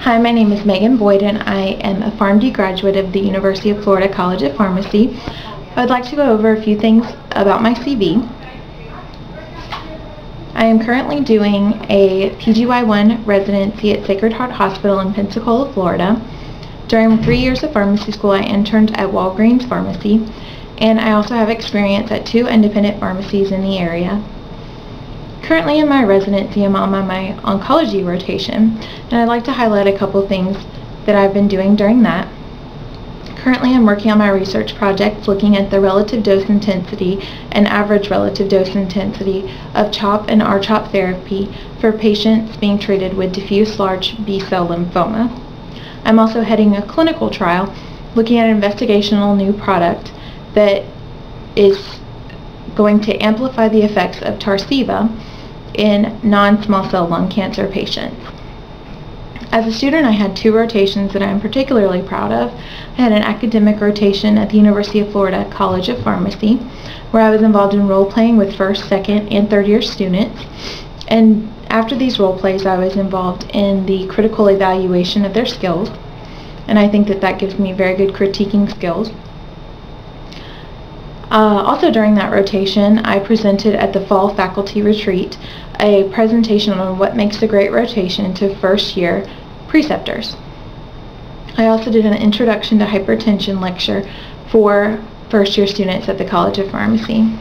Hi, my name is Megan Boyd and I am a PharmD graduate of the University of Florida College of Pharmacy. I would like to go over a few things about my CV. I am currently doing a PGY1 residency at Sacred Heart Hospital in Pensacola, Florida. During 3 years of pharmacy school, I interned at Walgreens Pharmacy, and I also have experience at 2 independent pharmacies in the area. Currently in my residency, I'm on my oncology rotation, and I'd like to highlight a couple things that I've been doing during that. Currently, I'm working on my research project looking at the relative dose intensity and average relative dose intensity of CHOP and R-CHOP therapy for patients being treated with diffuse large B-cell lymphoma. I'm also heading a clinical trial looking at an investigational new product that is going to amplify the effects of Tarceva in non-small cell lung cancer patients. As a student, I had 2 rotations that I'm particularly proud of. I had an academic rotation at the University of Florida College of Pharmacy, where I was involved in role-playing with first, second, and third-year students. And after these role plays, I was involved in the critical evaluation of their skills, and I think that gives me very good critiquing skills. Also during that rotation, I presented at the fall faculty retreat a presentation on what makes a great rotation to first-year preceptors. I also did an introduction to hypertension lecture for first-year students at the College of Pharmacy.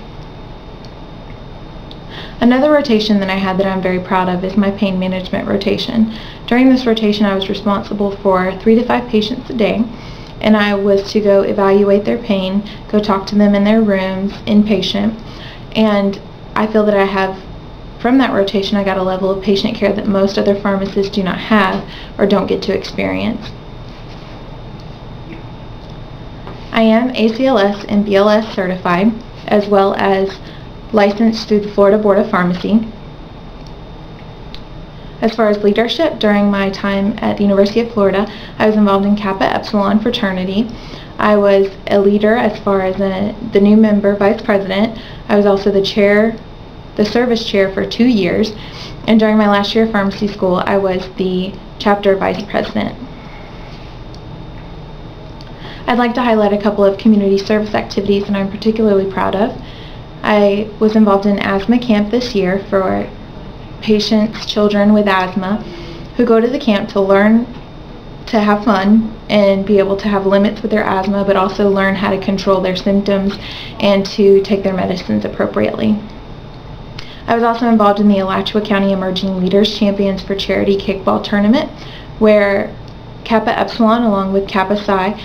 Another rotation that I had that I'm very proud of is my pain management rotation. During this rotation, I was responsible for 3 to 5 patients a day, and I was to go evaluate their pain, go talk to them in their rooms, inpatient, and I feel that from that rotation, I got a level of patient care that most other pharmacists do not have or don't get to experience. I am ACLS and BLS certified, as well as licensed through the Florida Board of Pharmacy. As far as leadership, during my time at the University of Florida, I was involved in Kappa Epsilon fraternity. I was a leader as far as the new member vice president. I was also the service chair for 2 years, and during my last year of pharmacy school, I was the chapter vice president. I'd like to highlight a couple of community service activities that I'm particularly proud of. I was involved in asthma camp this year for children with asthma who go to the camp to learn to have fun and be able to have limits with their asthma, but also learn how to control their symptoms and to take their medicines appropriately. I was also involved in the Alachua County Emerging Leaders Champions for Charity Kickball Tournament, where Kappa Epsilon along with Kappa Psi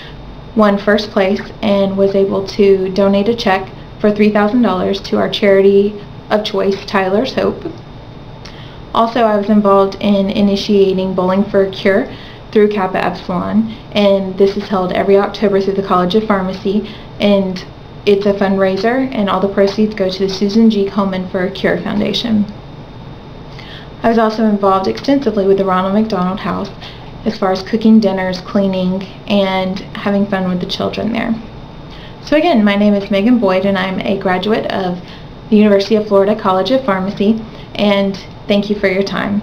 won first place and was able to donate a check for $3,000 to our charity of choice, Tyler's Hope. Also, I was involved in initiating Bowling for a Cure through Kappa Epsilon, and this is held every October through the College of Pharmacy, and it's a fundraiser, and all the proceeds go to the Susan G. Komen for a Cure Foundation. I was also involved extensively with the Ronald McDonald House as far as cooking dinners, cleaning, and having fun with the children there. So again, my name is Megan Boyd, and I'm a graduate of the University of Florida College of Pharmacy, and thank you for your time.